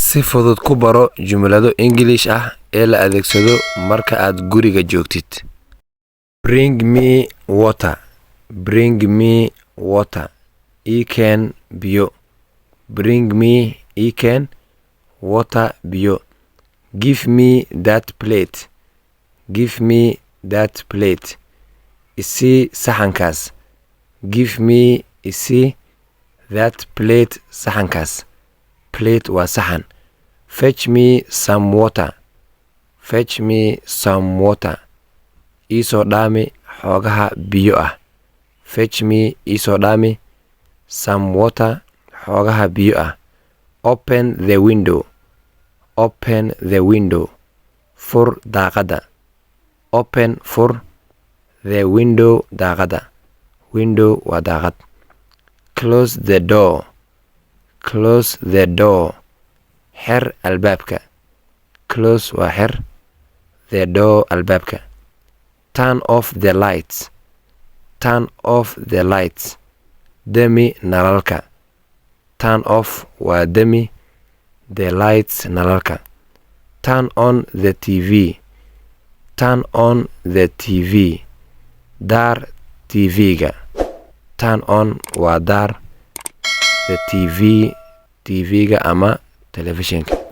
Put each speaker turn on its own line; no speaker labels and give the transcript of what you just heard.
Si fudud ku baro jumlado English ah ee la adeegsado marka aad guriga joogtid. Bring me water. Bring me water. I keen biyo. Bring me I keen water biyo. Give me that plate. Give me that plate. Isi saxankaas. Give me isi that plate saxankaas. Plate waa saxan. Fetch me some water. Fetch me some water. Iso dhaami xoogaha biyo ah. Fetch me iso dhaami some water xoogaha biyo ah. Open the window. Open the window. Fur daaqada. Open fur the window daaqada. Window waa daaqad. Close the door. Close the door. Xir albaabka. Close waa xir. The door albaabka. Turn off the lights. Turn off the lights. Demi nalalka. Turn off waa demi the lights nalalka. Turn on the TV. Turn on the TV. Daar TV-ga. Turn on waa daar the TV TV-ga ama telefishinka.